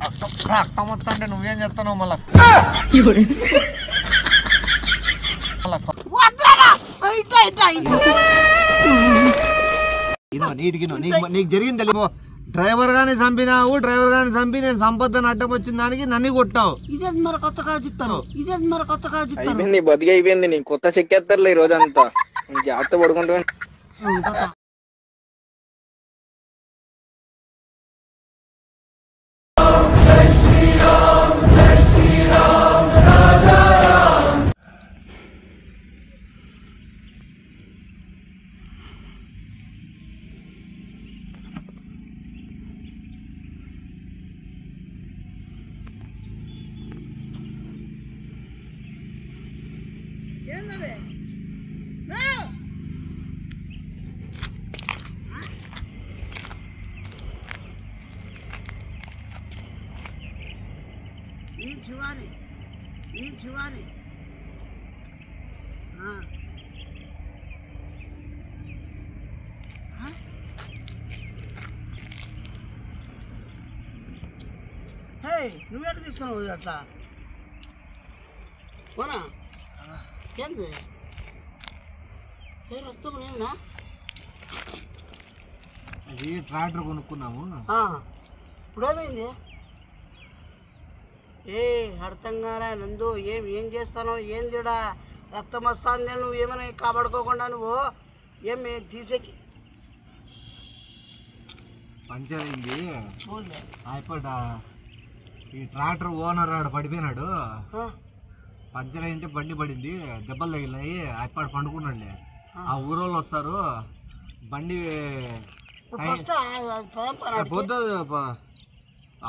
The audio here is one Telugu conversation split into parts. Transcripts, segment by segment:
రక్తం వస్తా అంటే నువ్వేం చేస్తావు మళ్ళా నీకు జరిగింది తెలియదు డ్రైవర్ గాని చంపినావు డ్రైవర్ గాని చంపి నేను సంపద అడ్డం వచ్చిన దానికి నన్ను కొట్టావు ఇదే మరి కొత్తగా చెప్తాను ఇదే మరి కొత్తగా చెప్తాను నీ బతికి అయిపోయింది నీ కొత్త చెక్కేస్తారులే ఈ రోజంతా జాగ్రత్త పడుకుంటా శివాని నువ్వేట తీస్తున్నావు అట్లా పోనా ఏంది రక్తం ఏమన్నా అది ట్రాక్టర్ కొనుక్కున్నాము ఇప్పుడు ఏమైంది అర్థం కారా నందు ఏం చేస్తానో ఏందిడా రక్తం వస్తుంది నువ్వు ఏమైనా కాపాడుకోకుండా నువ్వు ఏమి తీసేకి పంచర్ అయింది అయిపోయి ఈ ట్రాక్టర్ ఓనర్ ఆడ పడిపోయినాడు పంచర్ అయింటే బండి పడింది దెబ్బలు తగిలినాయి అయిపోయి పండుకున్నాడులే ఆ ఊరోళ్ళు వస్తారు బండి పొద్దు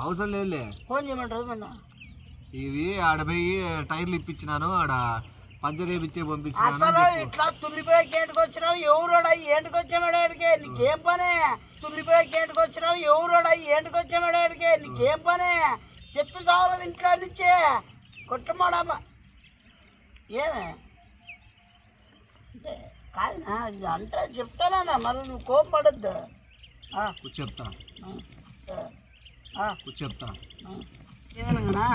అవసరం లేదులే ఫోన్ చేయమంటారు ఇవి ఆడపోయి టైర్లు ఇప్పించినాను ఆడ పంచర్ వేయించే పంపించినాను అసలు ఇట్లా తుల్లిపోయాకి ఏంటికి వచ్చినావు ఎవరోడా ఏంటికి వచ్చామేడాడికి నీకేం పనే తుల్లిపోయాకి ఏంటికి వచ్చినావు ఎవరోడా ఏంటికి వచ్చామేడాడికి నీకేం పనే చెప్పి సావలేదు ఇంట్లో నుంచి కొట్టమాడమ్మా ఏమే కాదనా ఇది అంటే చెప్తానా మరి నువ్వు కోపం పడద్దు చెప్తా చెప్తా ఏదనగా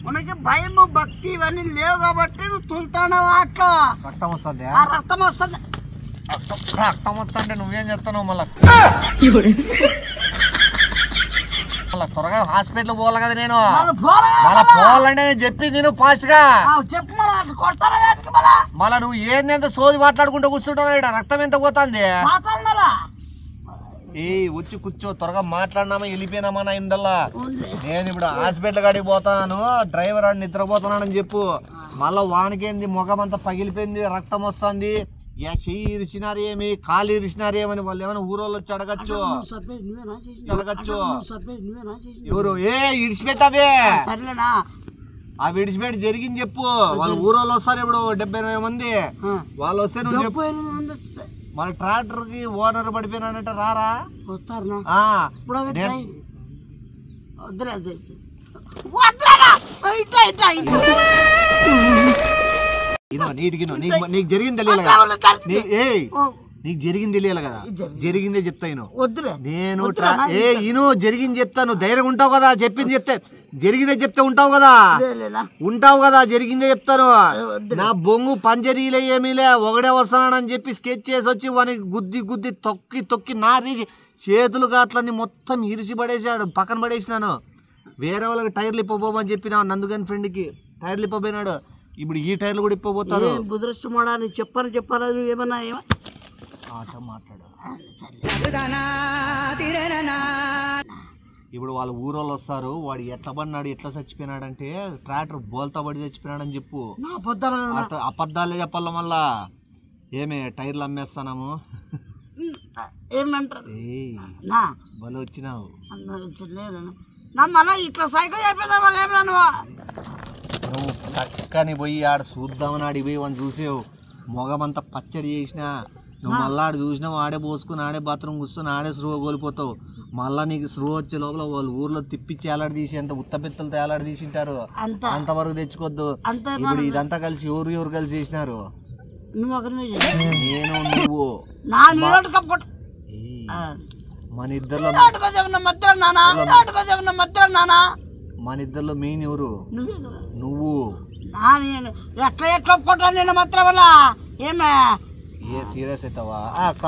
మనకి భయము భక్తి ఇవన్నీ లేవు కాబట్టి నువ్వు తులుతావు అట్లా రక్తం వస్తుంది రక్తం వస్తుంది రక్తం వస్తా అంటే నువ్వేం చేస్తావు మళ్ళా త్వరగా హాస్పిటల్ పోవాలి కదా నేను మళ్ళా పోవాలంటే నేను చెప్పింది నేను ఫాస్ట్ గా మళ్ళా నువ్వు ఏంది సోది మాట్లాడుకుంటూ కూర్చుంటావు రక్తం ఎంత పోతుంది వచ్చి కూర్చో త్వరగా మాట్లాడినామా వెళ్ళిపోయినామా నా ఇండల్లా నేను ఇప్పుడు హాస్పిటల్ కాడికి పోతాను డ్రైవర్ ఆడు నిద్రపోతున్నాడని చెప్పు మళ్ళా వానికేంది ముఖం అంతా పగిలిపోయింది రక్తం వస్తుంది చెయ్యి ఇరిసినారేమి కాలు ఇరిసినారేమని వాళ్ళు ఏమైనా ఊరోళ్ళు వచ్చి అడగచ్చు ఎవరు ఇడిచిపెట్టావే సరేనా ఆ విడిచిపెట్టి జరిగింది చెప్పు వాళ్ళు ఊరోళ్ళు వస్తారు ఇప్పుడు 70-80 మంది వాళ్ళు వస్తే నువ్వు చెప్పు మన ట్రాక్టర్ కి ఓనర్ పడిపోయినాడంటే రారా వస్తారా నీకు జరిగింది తెలియాలి కదా నీకు జరిగింది తెలియాలి కదా జరిగిందే చెప్తా నేను జరిగింది చెప్తాను ధైర్యం ఉంటావు కదా చెప్పింది చెప్తే జరిగిందే చెప్తే ఉంటావు కదా జరిగిందే చెప్తాను నా బొంగు పంజరీలే ఏమీలే ఒకడే వస్తున్నాడని చెప్పి స్కెచ్ చేసి వచ్చి వానికి గుద్ది తొక్కి నారేసి చేతులు గాట్లన్నీ మొత్తం ఇరిసి పడేసాడు పక్కన పడేసినాను వేరే వాళ్ళకి టైర్లు ఇప్పబోమని చెప్పినా నందుగని ఫ్రెండ్కి టైర్లు ఇప్పబోయినాడు ఇప్పుడు ఈ టైర్లు కూడా ఇప్పబోతాడు బుదృష్టమాడా నీ చెప్పాలి నువ్వు ఏమన్నా మాట్లాడు ఇప్పుడు వాళ్ళ ఊరోళ్ళు వస్తారు వాడు ఎట్లా పడినాడు ఎట్లా చచ్చిపోయినాడంటే ట్రాక్టర్ బోల్తా పడి చచ్చిపోయినాడని చెప్పు అబద్ధాలే చెప్పాల మళ్ళా ఏమే టైర్లు అమ్మేస్తాము ఏమంటారు బలు వచ్చినావు ఇట్లా సైకిల్ చెప్పేదా నువ్వు పక్కని పోయి ఆడ చూద్దామని ఆడి పోయి వాడిని చూసావు మొగమంతా పచ్చడి చేసినా నువ్వు మళ్ళీ ఆడ చూసినావు ఆడే పోసుకుని ఆడే బాత్రూమ్ కూర్చొని ఆడే స్రూవ కోల్పోతావు మళ్ళీ నీకు స్రూవ వచ్చే లోపల వాళ్ళు ఊర్లో తిప్పించి ఏలాడి తీసి ఎంత ఉత్తపిత్తలతో ఏలాడి తీసింటారు అంతవరకు తెచ్చుకోవద్దు ఇప్పుడు ఇదంతా కలిసి ఎవరు కలిసి చేసినారు నేను నువ్వు మన ఇద్దరు మన ఇద్దరిలో మెయిన్ ఎవరు? నువ్వే కదా. నువ్వు. నేను ఎట్లా ఒప్పుకుంటాను నేను మాత్రం వల్ల ఏమే ఏ సీరియస్ అవుతావా అక్క?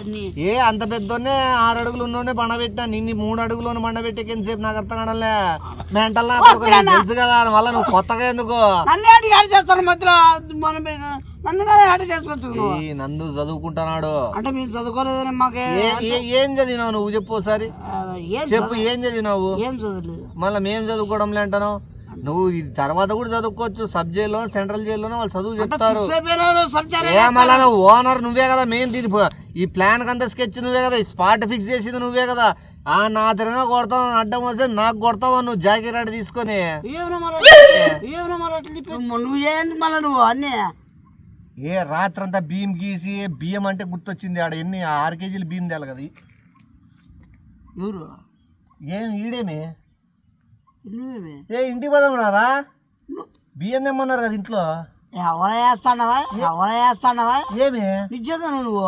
అంటే అంత పెద్దోనే 6 అడుగులు ఉన్నోనే బండబెట్టినా, నిన్ను 3 అడుగులోనే బండబెట్టి ఎంతసేపు నాకు అర్థం కాడలే. మెంటల్ తెలుసు కదా, మళ్ళీ నువ్వు కొత్తగా ఎందుకు నన్ను యాడ్ చేస్తాను మధ్యలో? నన్ను కదా యాడ్ చేసుకోవచ్చు. నందు చదువుకుంటున్నాడు అంటే మీరు చదువుకోలేదని మాకే. ఏం చదివినావు నువ్వు చెప్పు ఒకసారి చెప్పు, ఏం చదివినావు? ఏం చదవలేదు. మళ్ళీ మేం చదువుకోవడం అంటాను. నువ్వు ఇది తర్వాత కూడా చదువుకోవచ్చు, సబ్ జైల్లో సెంట్రల్ జైల్లోనే వాళ్ళు చదువు చెప్తారు. మళ్ళీ నువ్వు ఓనర్ నువ్వే కదా, మెయిన్ దీని ఈ ప్లాన్ కంతా స్కెచ్ నువ్వే కదా, ఈ స్పాట్ ఫిక్స్ చేసింది నువ్వే కదా. నా తిరగా కొడతావు, అడ్డం వస్తే నాకు కొడతావా నువ్వు జాకెట్ తీసుకొని? నువ్వేంటి మళ్ళీ నువ్వు అన్నీ రాత్రంతా బియ్యం గీసి బియ్యం అంటే గుర్తొచ్చింది. ఆడ ఎన్ని 6 కేజీలు బియ్యం తేలి కదా. ఎవరు ఈడేమి నువ్వేమి ఇంటికి పోదాం రా, బియ్యం తెమ్మన్నారు కదా ఇంట్లో. ఎవరేస్తానవా ఏమి నిజంగా నువ్వు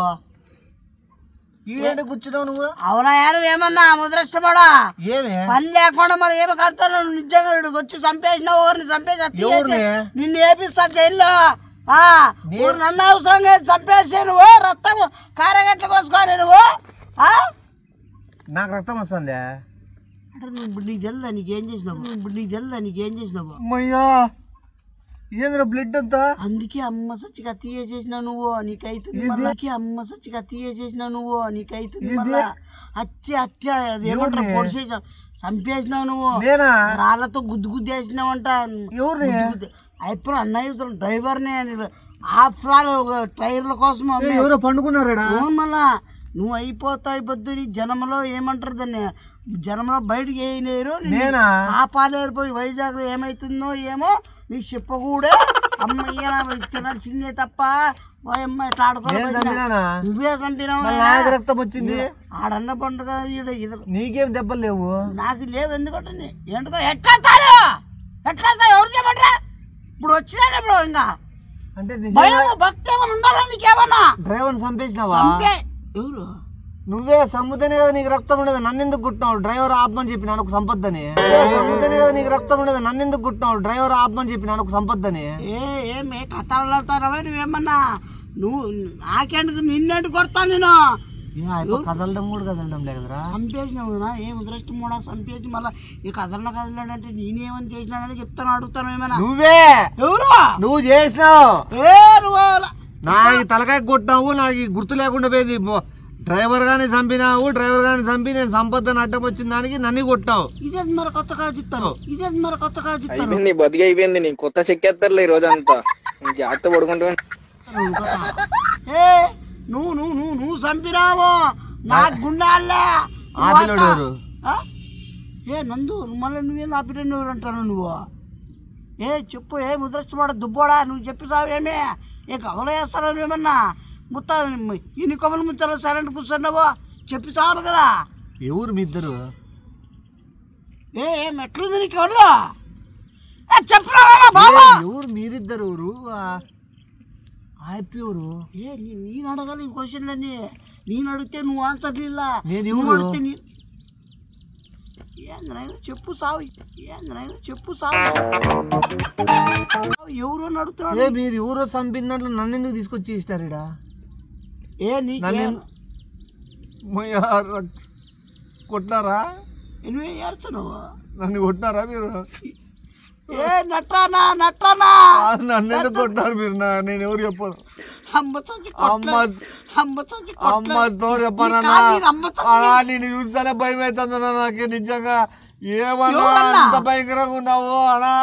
ఈడేంటి కూర్చున్నావు నువ్వు? అవునా ఏమన్నా ముద్రష్టపడా ఏమి పని లేకుండా మరి ఏమి కడతాను? నిజంగా వచ్చి చంపేసినావు, ఎవరిని చంపేసి నిన్ను వేపిస్తా జైల్లో. నన్ను అవసరంగా చంపేసి నువ్వు రక్తం కారగట్ల కోసుకోని నువ్వు. నాకు రక్తం వస్తుందా? అంటే నువ్వు నీకు జల్దా నీకేం చేసినావు? అమ్మయ్యా ఏంద్ర బ్లడ్ అంతా. అందుకే అమ్మ సచ్చి కత్తి చేసినావు నువ్వు, నీకైతుంది. మళ్ళా హత్య అదేమంటారు పొడిచేసావు, చంపేసినావు నువ్వు. రాళ్ళతో గుద్దు వేసినావంట. ఇప్పుడు అన్నయ్య డ్రైవర్నే ఆఫ్టర్ ఆల్ టైర్ల కోసం ఎవరో పండుకున్నారా? మళ్ళా నువ్వు అయిపోద్దు. నీ జనంలో ఏమంటారు దాన్ని, జనంలో బయటకు వేయలేరు, ఆపాలేరు. పోయి వైజాగ్లో ఏమైతుందో ఏమో నీకు చెప్పకూడే. అమ్మయ్య తినాల్సిందే తప్ప నువ్వే చంపినావు. రక్తం వచ్చింది ఆడన్న పండుగ. నీకేం దెబ్బలు లేవు? నాకు లేవు. ఎందుకంటే ఎందుకో ఎట్లా ఎవరు చెప్పండి. ఇప్పుడు వచ్చినా ఇప్పుడు ఇంకా అంటే భక్తి ఏమైనా ఉండాలా నీకేమన్నా? డ్రైవర్ చంపేసినావా? ఎవరు? నువ్వే సమ్ముతనే కదా నీకు రక్తం ఉండదు, నన్నెందుకు కుట్టినావు? డ్రైవర్ ఆపమని చెప్పి నాకు సంపద్దని. సమ్ముతనే కదా నీకు రక్తం ఉండదు, నన్నెందుకు కుట్టినావు? డ్రైవర్ ఆపమని చెప్పి నాకు సంపద్దని. ఏమే కథలుతారా నువ్వేమన్నా? నువ్వు నాకెందుకు నిన్నెందుకు కొడతాను నేను? కదలడం కూడా కదలడం లేదురా. చంపేసినావు కదా, ఏం దృష్టి మూడా చంపేసి మళ్ళీ ఈ కదలడంటే నేనేమని చేసినానని చెప్తాను, అడుగుతాను. ఏమన్నా నువ్వే ఎవరు నువ్వు చేసినావు? నువ్వు నాకు తలకాయ కొట్టినావు, నాకు గుర్తు లేకుండా పోయింది. డ్రైవర్ గాని చంపినావు, డ్రైవర్ గాని చంపి నేను సంపదని అడ్డం వచ్చిన దానికి నన్ను కొట్టావు. ఇదే మరి కొత్తగా చెప్తాను. అయిపోయింది, బతికి అయిపోయింది. నీ కొత్త చెక్కేస్తారులే ఈ రోజు అంతా. జాగ్రత్త పడుకుంటా. నువ్వు చంపినావు నాకు గుండాలే. నందు మళ్ళీ నువ్వేం ఆపిటండి ఎవరు అంటాను నువ్వు? చెప్పు, ముద్రష్టమాడ దుబ్బోడా నువ్వు చెప్పిసావు. ఏమే కవల వేస్తావు నువ్వేమన్నా? ఎన్ని కొమ్మలు ముచ్చారో సైలెంట్ కూర్చున్నావో చెప్పి చావాలి కదా. ఎవరు మీ ఇద్దరు? ఎట్లుంది నీకు ఎవరు చెప్పరా బాబా? ఎవరు మీరిద్దరు? ఎవరు ఎవరు? నేను అడగాలి ఈ క్వశ్చన్లన్నీ. నేను అడిగితే నువ్వు ఆన్సర్ ఇలా, నేను అడిగితే చెప్పు సావు. ఎవరు అని అడుగుతున్నాడు. మీరు ఎవరో చంపినట్లు నన్ను ఎందుకు తీసుకొచ్చి ఇస్తారా? కొట్టారా? నువ్వే ఏడ్చనువు. నన్ను కొట్టారా మీరు? నట్టానా నన్ను ఎందుకు కొట్టారు మీరు? నేను ఎవరు చెప్పను. అమ్మ తోడు చెప్పానన్నా, నేను చూస్తానే భయం అవుతుందన్నా నాకు నిజంగా. ఏమన్నా అంత భయంకరంగా ఉన్నావు అనా?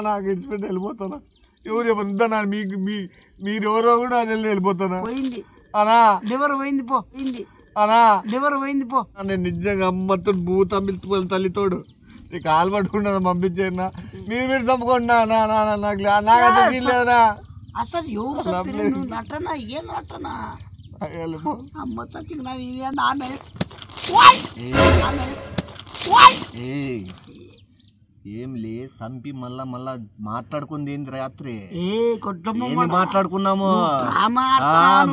నాకు ఇడిచిపెట్టి వెళ్ళిపోతానా? ఎవరు చెప్పను. మీరు ఎవరో కూడా అది వెళ్ళిపోతానా అనా? నేను నిజంగా అమ్మతో భూతమ్మి తల్లితోడు నీకు ఆల్పట్టుకుంటా పంపించేనా? మీరు చంపుకోండి. నాకైతే వీల్లేదనా? అసలు ఎవరు నటనా? ఏం నటనా? అమ్మ చచ్చిన ఏం లే సంపి మళ్ళా మాట్లాడుకుంది ఏంది రాత్రి ఏంది మాట్లాడుకున్నాము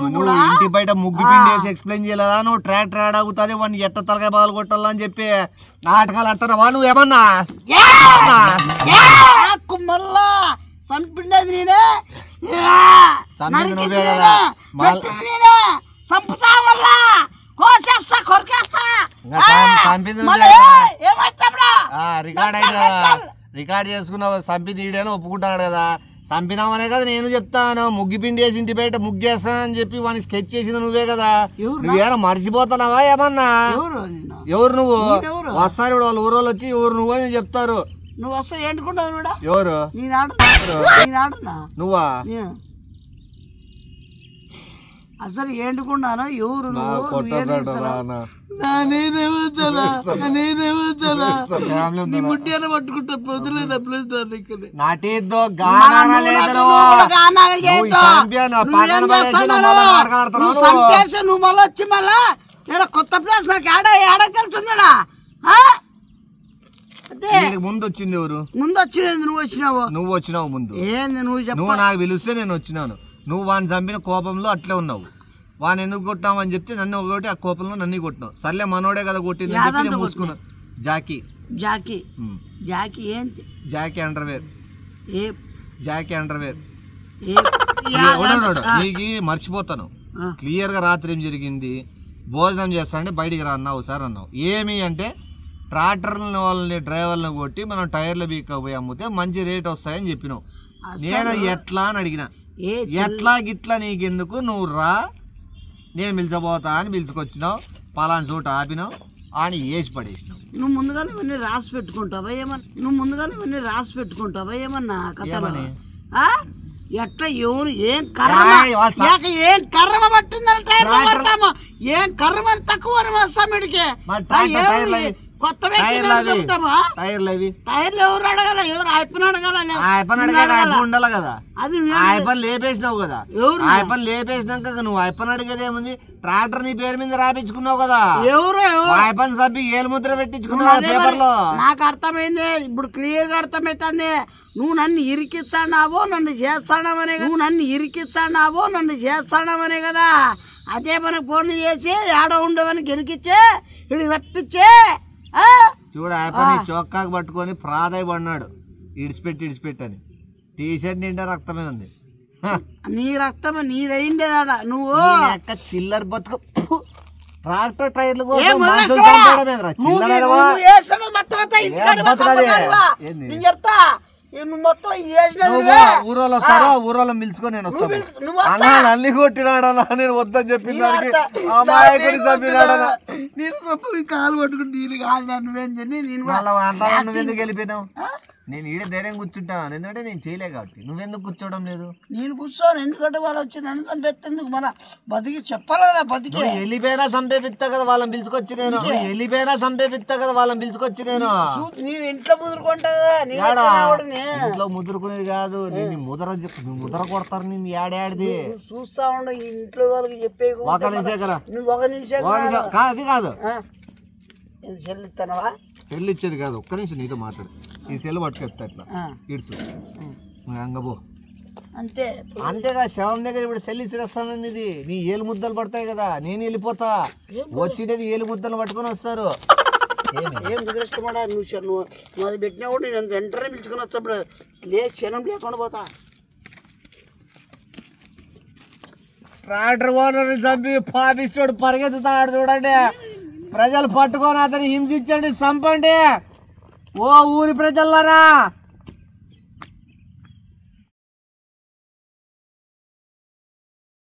నువ్వు ఇంటి బయట ముగ్గు పిండి వేసి ఎక్స్ప్లెయిన్ చేయలేదా నువ్వు ట్రాక్టర్ ఆడాగుతుంది వాడిని ఎట్ట తలకాయ బాగా కొట్టాలని చెప్పి నాటకాలు అంటున్నావా నువ్వు ఏమన్నా మళ్ళా సంపిండేది నేనే సంపింది నువ్వే కదా సంపుతా మళ్ళా కోసేస్తా కొరికేస్తా రికార్డ్ చేసుకున్నావు సంపి తీయడని ఒప్పుకుంటాడు కదా చంపినామనే కదా నేను చెప్తాను ముగ్గు పిండి వేసి ఇంటి బయట ముగ్గు వేస్తానని చెప్పి వాడిని స్కెచ్ చేసింది నువ్వే కదా నువ్వేనా మర్చిపోతున్నావా ఏమన్నా ఎవరు నువ్వు వస్తాను ఇప్పుడు వాళ్ళ ఊరోళ్ళు వచ్చి ఎవరు నువ్వు అని చెప్తారు నువ్వు వస్తా ఏంటుకుంటావు ఎవరు నువ్వా అసలు ఏంటుకున్నాను ఎవరు పట్టుకుంటా నువ్వు మళ్ళీ వచ్చి మళ్ళా కొత్త ప్లేస్ నాకు ఏడా తెలుస్తుందా ముందు వచ్చింది ఎవరు ముందు వచ్చింది నువ్వు వచ్చినావు ముందు ఏంది నువ్వు నాకు పిలిస్తే నేను వచ్చినాను నువ్వు వాడిని చంపిన కోపంలో అట్లే ఉన్నావు వాడిని ఎందుకు కొట్టావు అని చెప్తే నన్ను ఒకటి ఆ కోపంలో నన్ను కొట్టినావు సర్లే మనోడే కదా కొట్టింది అని చెప్పి నేను మూసుకున్నా జాకీ ఏంటి జాకీ అండర్వేర్ నీకు మర్చిపోతాను క్లియర్ గా రాత్రి ఏం జరిగింది భోజనం చేస్తానంటే బయటికి రా అన్నావు సార్ అన్నావు ఏమి అంటే ట్రాక్టర్ వాళ్ళని డ్రైవర్లను కొట్టి మనం టైర్లు బీక్కపోయి అమ్మితే మంచి రేట్ వస్తాయని చెప్పినావు నేను ఎట్లా అని అడిగిన ఎట్లా గిట్లా నీకెందుకు నువ్వు రా నేను పిలిచబోతా అని పిలుచుకొచ్చినావు పలానా చోట ఆపినావు అని వేసి పడేసినావు నువ్వు ముందుగానే ఇవన్నీ రాసి పెట్టుకుంటావా ఏమన్నా కథమని ఎట్లా ఎవరు ఏం కర్మ పట్టిందని ఏం కర్మ తక్కువ వీడికి కొత్త టైర్లు ఎవరు అడగాల ఎవరు ఉండాలి కదా అది ఆయపని లేపేసినావు కదా ఆయపని లేపేసినాక నువ్వు ఆయపని అడిగేదేముంది ట్రాక్టర్ నీ పేరు మీద రాపించుకున్నావు కదా ఎవరు ఆయపని సబ్బి ఏలు ముద్ర పెట్టించుకున్నావు పేపర్ లో నాకు అర్థమైంది ఇప్పుడు క్లియర్ గా అర్థమైతుంది నువ్వు నన్ను ఇరికిస్తాడావో నన్ను చేస్తాడావనే కదా అదే మనకు ఫోన్లు చేసి ఏడ ఉండవని గెలికిచ్చే ఇడి రప్పించే చూడు ఆయపని చొక్కాకు పట్టుకొని ప్రాధాయ పడినాడు ఇడిచిపెట్టని టీ షర్ట్ నిండా రక్తమే ఉంది నీ రక్తం నీదైందేదాడ నువ్వు చిల్లర బతుకు ట్రాక్టర్ టైర్లు చెప్తా ఊరోళ్ళు వస్తారా ఊరోళ్ళని పిలుచుకొని నేను వస్తాను అలా అన్ని కొట్టినాడనా నేను వద్దని చెప్పిన కాలు పట్టుకుని నీళ్ళు కాదు నువ్వేం చెప్పి నువ్వెందుకు వెళ్ళిపోయినావు నేను ఈడ ధైర్యం కూర్చుంటాను ఎందుకంటే నేను చేయలే కాబట్టి నువ్వెందుకు కూర్చోవడం లేదు నేను కూర్చోను ఎందుకంటే వాళ్ళు వచ్చి నన్ను చంపేందుకు మన బతికి చెప్పాలి కదా బతికి వెళ్ళిపోయినా చంపేపిస్తా కదా వాళ్ళని పిలుచుకొచ్చి నేను నేను ఇంట్లో ముదురుకుంటా ఇంట్లో ముదురుకునేది కాదు నేను ముదర కొడతారు నేను ఏడాడిది చూస్తా ఉండ ఇంట్లో వాళ్ళకి చెప్పే ఒక నిమిషం కదా నువ్వు ఒక నిమిషం అది కాదు సెల్ ఇస్తానవా సెల్ ఇచ్చేది కాదు ఒక్క నిమిషం నీతో మాట్లాడు ఈ సెల్ పట్టుకెప్తా ఇట్లా ఇడుసు అంగబో అంతేగా శవం దగ్గర ఇప్పుడు సెల్ ఇసిరేస్తానని నీ ఏలు ముద్దలు పడతాయి కదా నేను వెళ్ళిపోతా వచ్చినది ఏలు ముద్దలు పట్టుకొని వస్తారు ఏం కుదిరేసుకోమాడా నువ్వు అది పెట్టినా కూడా నేను వెంటనే పిలుచుకొని వస్తాప్పుడు క్షణం లేకుండా పోతా ట్రాక్టర్ ఓనర్ని చంపి పాపిస్తాడు పరిగెత్తుతాడు చూడండి ప్రజలు పట్టుకొని అతన్ని హింసించండి చంపండి ఓ ఊరి ప్రజలారా